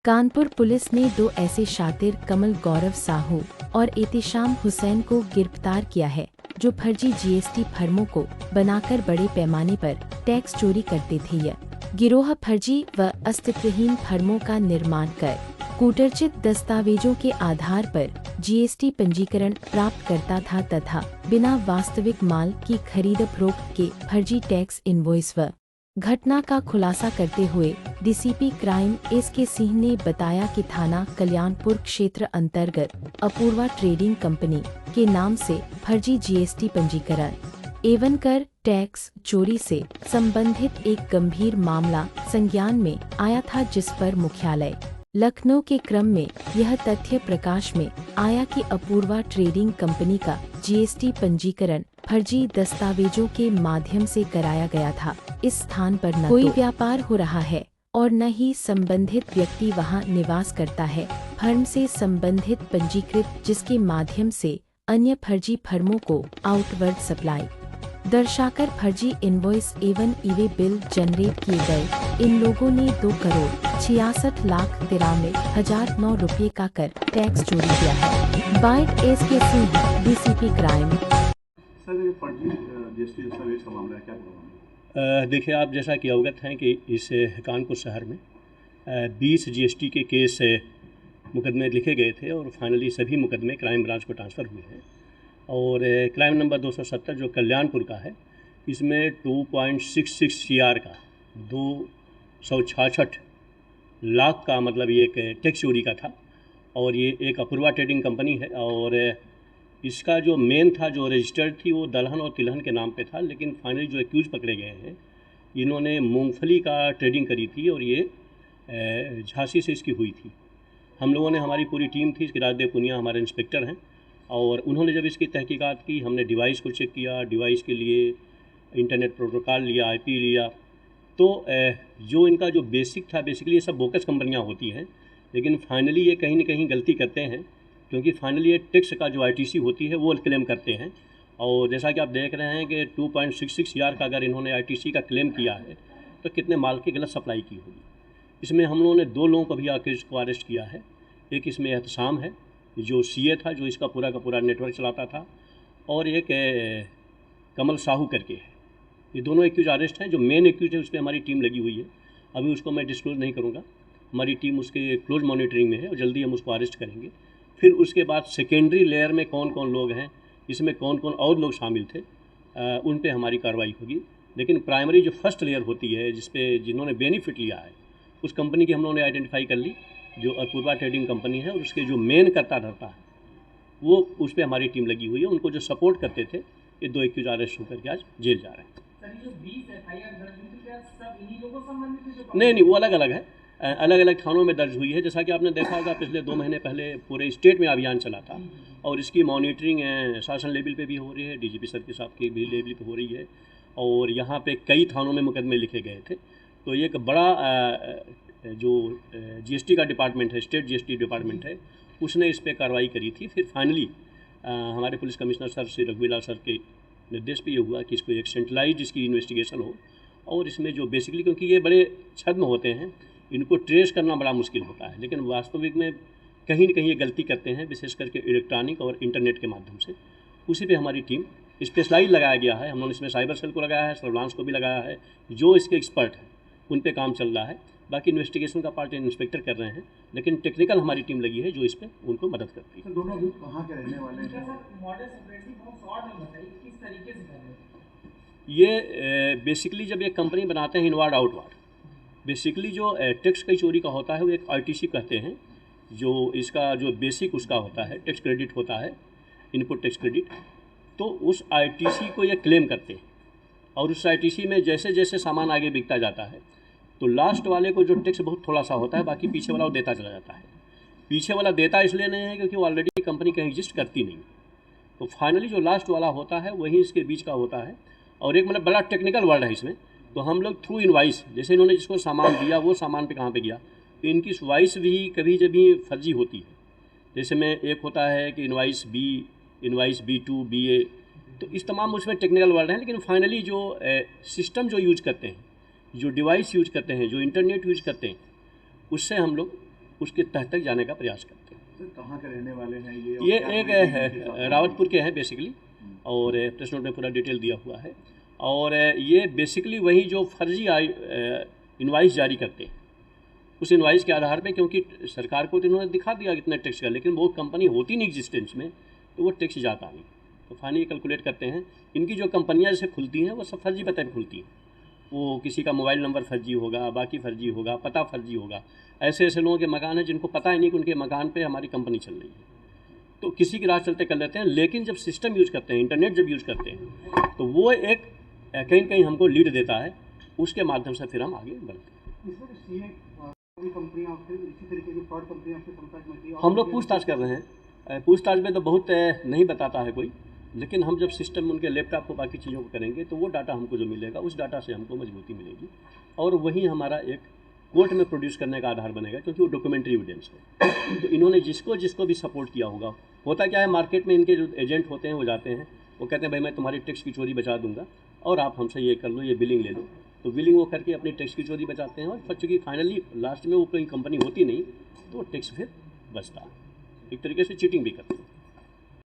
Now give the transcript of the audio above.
Kanpur police ने दो ऐसे शातिर कमल गौरव साहू और एहतिशाम हुसैन को गिरफ्तार किया है जो फर्जी जीएसटी फर्मों को बनाकर बड़े पैमाने पर टैक्स चोरी करते थे। यह गिरोह फर्जी व अस्तित्वहीन फर्मों का निर्माण कर कूटरचित दस्तावेजों के आधार पर जीएसटी पंजीकरण प्राप्त करता था तथा बिना वास्तविक माल की खरीद फरोख्त के फर्जी टैक्स इनवॉइस व घटना का खुलासा करते हुए डीसीपी क्राइम एस.के. सिंह ने बताया कि थाना कल्याणपुर क्षेत्र अंतर्गत अपूर्वा ट्रेडिंग कंपनी के नाम से फर्जी जीएसटी पंजीकरण एवं कर टैक्स चोरी से संबंधित एक गंभीर मामला संज्ञान में आया था, जिस पर मुख्यालय लखनऊ के क्रम में यह तथ्य प्रकाश में आया कि अपूर्वा ट्रेडिंग कंपनी का जीएसटी पंजीकरण फर्जी दस्तावेजों के माध्यम से कराया गया था। इस स्थान पर न कोई व्यापार हो रहा है और न ही संबंधित व्यक्ति वहां निवास करता है। फर्म से संबंधित पंजीकृत जिसके माध्यम से अन्य फर्जी फर्मों को आउटवर्ड सप्लाई दर्शाकर फर्जी इनवॉइस एवं ईवे बिल जनरेट किए गए। इन लोगों ने 2,66,93,9 रुपये का कर टैक्स चोरी किया है। Bite SK. Singh, DCP crime. Sir, ये फर्जी जीएसटी दस्तावेज का मामला है, क्या होगा? देखिए, आप जैसा कि अवगत हैं कि इस कानपुर शहर में 20 जीएसटी के केस मुकदमे लिखे गए थे और फाइनली सभी मुकदमे क्राइम ब्रांच को ट्रांसफ़र हुए हैं। और क्राइम नंबर 270 जो कल्याणपुर का है, इसमें 2.66 सीआर का 266 लाख का मतलब ये एक टैक्स चोरी का था। और ये एक अपूर्वा ट्रेडिंग कंपनी है और इसका जो मेन था, जो रजिस्टर्ड थी, वो दलहन और तिलहन के नाम पे था। लेकिन फाइनली जो एक्यूज पकड़े गए हैं, इन्होंने मूंगफली का ट्रेडिंग करी थी और ये झांसी से इसकी हुई थी। हम लोगों ने, हमारी पूरी टीम थी, इसके राजदेव पुनिया हमारे इंस्पेक्टर हैं, और उन्होंने जब इसकी तहकीकात की, हमने डिवाइस को चेक किया, डिवाइस के लिए इंटरनेट प्रोटोकॉल लिया, आईपी लिया, तो जो इनका जो बेसिक था, बेसिकली ये सब बोकस कंपनियां होती हैं, लेकिन फाइनली ये कहीं ना कहीं गलती करते हैं, क्योंकि फाइनली ये टैक्स का जो आईटीसी होती है वो क्लेम करते हैं। और जैसा कि आप देख रहे हैं कि 2.66 सीआर का अगर इन्होंने आईटीसी का क्लेम किया है तो कितने माल की गलत सप्लाई की होगी। इसमें हम लोगों ने 2 लोगों को भी आके इसको अरेस्ट किया है। एक इसमें एहतसाम है जो सीए था, जो इसका पूरा का पूरा नेटवर्क चलाता था, और एक कमल साहू करके है। ये दोनों एक्यूज अरेस्ट हैं। जो मेन एक्यूज है उस पर हमारी टीम लगी हुई है, अभी उसको मैं डिस्क्लोज नहीं करूँगा। हमारी टीम उसके क्लोज मॉनिटरिंग में है और जल्दी हम उसको अरेस्ट करेंगे। फिर उसके बाद सेकेंडरी लेयर में कौन कौन लोग हैं, इसमें कौन कौन और लोग शामिल थे, उन पे हमारी कार्रवाई होगी। लेकिन प्राइमरी जो फर्स्ट लेयर होती है, जिन्होंने बेनिफिट लिया है, उस कंपनी की हम लोगों ने आइडेंटिफाई कर ली, जो अपूर्वा ट्रेडिंग कंपनी है, और उसके जो मेन करता धरता है वो, उस पर हमारी टीम लगी हुई है। उनको जो सपोर्ट करते थे, ये 2 एक्यूज अरेस्ट होकर के आज जेल जा रहे हैं। नहीं, वो अलग अलग है, अलग अलग थानों में दर्ज हुई है। जैसा कि आपने देखा होगा, पिछले 2 महीने पहले पूरे स्टेट में अभियान चला था और इसकी मॉनिटरिंग शासन लेवल पे भी हो रही है, डीजीपी सर के साथ की भी लेवल पे हो रही है, और यहाँ पे कई थानों में मुकदमे लिखे गए थे। तो ये एक बड़ा जो जीएसटी का डिपार्टमेंट है, स्टेट जीएसटी डिपार्टमेंट है, उसने इस पर कार्रवाई करी थी। फिर फाइनली हमारे पुलिस कमिश्नर सर श्री रघुवीर सर के निर्देश पे ये हुआ कि इसको एक सेंट्रलाइज इसकी इन्वेस्टिगेशन हो, और इसमें जो बेसिकली, क्योंकि ये बड़े छद्म होते हैं, इनको ट्रेस करना बड़ा मुश्किल होता है, लेकिन वास्तविक में कहीं न कहीं ये गलती करते हैं, विशेष करके इलेक्ट्रॉनिक और इंटरनेट के माध्यम से। उसी पे हमारी टीम स्पेशलाइज लगाया गया है। हम लोगोंने इसमें साइबर सेल को लगाया है, सर्विलांस को भी लगाया है, जो इसके एक्सपर्ट हैं उन पे काम चल रहा है। बाकी इन्वेस्टिगेशन का पार्ट इंस्पेक्टर कर रहे हैं, लेकिन टेक्निकल हमारी टीम लगी है जो इस पर उनको मदद करती है। दोनों ग्रुप कहाँ के रहने वाले हैं? ये बेसिकली जब एक कंपनी बनाते हैं इनवार्ड आउटवार्ड, बेसिकली जो टैक्स की चोरी का होता है वो एक आईटीसी कहते हैं, जो इसका जो बेसिक उसका होता है, टैक्स क्रेडिट होता है, इनपुट टैक्स क्रेडिट। तो उस आईटीसी को ये क्लेम करते हैं, और उस आईटीसी में जैसे जैसे सामान आगे बिकता जाता है, तो लास्ट वाले को जो टैक्स बहुत थोड़ा सा होता है, बाकी पीछे वाला वो देता चला जाता है। पीछे वाला देता इसलिए नहीं है क्योंकि वो ऑलरेडी कंपनी कहीं एग्जिस्ट करती नहीं। तो फाइनली जो लास्ट वाला होता है वही इसके बीच का होता है। और एक मतलब बड़ा टेक्निकल वर्ड है इसमें, तो हम लोग थ्रू इनवाइस, जैसे इन्होंने जिसको सामान दिया वो सामान पे कहाँ पे गया, तो इनकी इनवाइस भी कभी जभी फर्जी होती है। जैसे में एक होता है कि इनवाइस B2 BA, तो इस तमाम उसमें टेक्निकल वर्ड हैं। लेकिन फाइनली जो सिस्टम जो यूज करते हैं, जो डिवाइस यूज करते हैं, जो इंटरनेट यूज करते हैं, उससे हम लोग उसके तह तक जाने का प्रयास करते हैं। सर कहाँ के रहने वाले हैं ये? और ये क्या एक हुई थी इनके साथ? रावतपुर के हैं बेसिकली, और प्रेस नोट में पूरा डिटेल दिया हुआ है। और ये बेसिकली वही जो फर्जी इनवाइस जारी करते हैं, उस इनवाइस के आधार पे, क्योंकि सरकार को तो इन्होंने दिखा दिया कितना टैक्स का, लेकिन वो कंपनी होती नहीं एग्जिस्टेंस में, तो वो टैक्स जाता नहीं। तो फाइनली कैलकुलेट करते हैं। इनकी जो कंपनियां जैसे खुलती हैं वो सब फर्जी पते पे खुलती हैं। वो किसी का मोबाइल नंबर फर्जी होगा, बाकी फर्जी होगा, पता फर्जी होगा। ऐसे ऐसे लोगों के मकान हैं जिनको पता ही नहीं कि उनके मकान पे हमारी कंपनी चल रही है। तो किसी की राह चलते कर लेते हैं, लेकिन जब सिस्टम यूज़ करते हैं, इंटरनेट जब यूज़ करते हैं, तो वो एक कहीं कहीं हमको लीड देता है, उसके माध्यम से फिर हम आगे बढ़ते हैं। इसमें सीए कंपनियां फिर इसी तरीके की फ्रॉड कंपनियां आपके संपर्क में थी? हम लोग पूछताछ कर रहे हैं। पूछताछ में तो बहुत नहीं बताता है कोई, लेकिन हम जब सिस्टम उनके लैपटॉप को बाकी चीज़ों को करेंगे तो वो डाटा हमको जो मिलेगा, उस डाटा से हमको मजबूती मिलेगी, और वही हमारा एक कोर्ट में प्रोड्यूस करने का आधार बनेगा, क्योंकि वो डॉक्यूमेंट्री एविडेंस है। तो इन्होंने जिसको जिसको भी सपोर्ट किया होगा, होता क्या है मार्केट में इनके जो एजेंट होते हैं वो जाते हैं, वो कहते हैं भाई मैं तुम्हारी टैक्स की चोरी बचा दूंगा और आप हमसे ये कर लो, ये बिलिंग ले लो। तो बिलिंग वो करके अपनी टैक्स की चोरी बचाते हैं, और चूँकि फाइनली लास्ट में वो कोई कंपनी होती नहीं, तो टैक्स फिर बचता है। एक तरीके से चीटिंग भी करते हैं।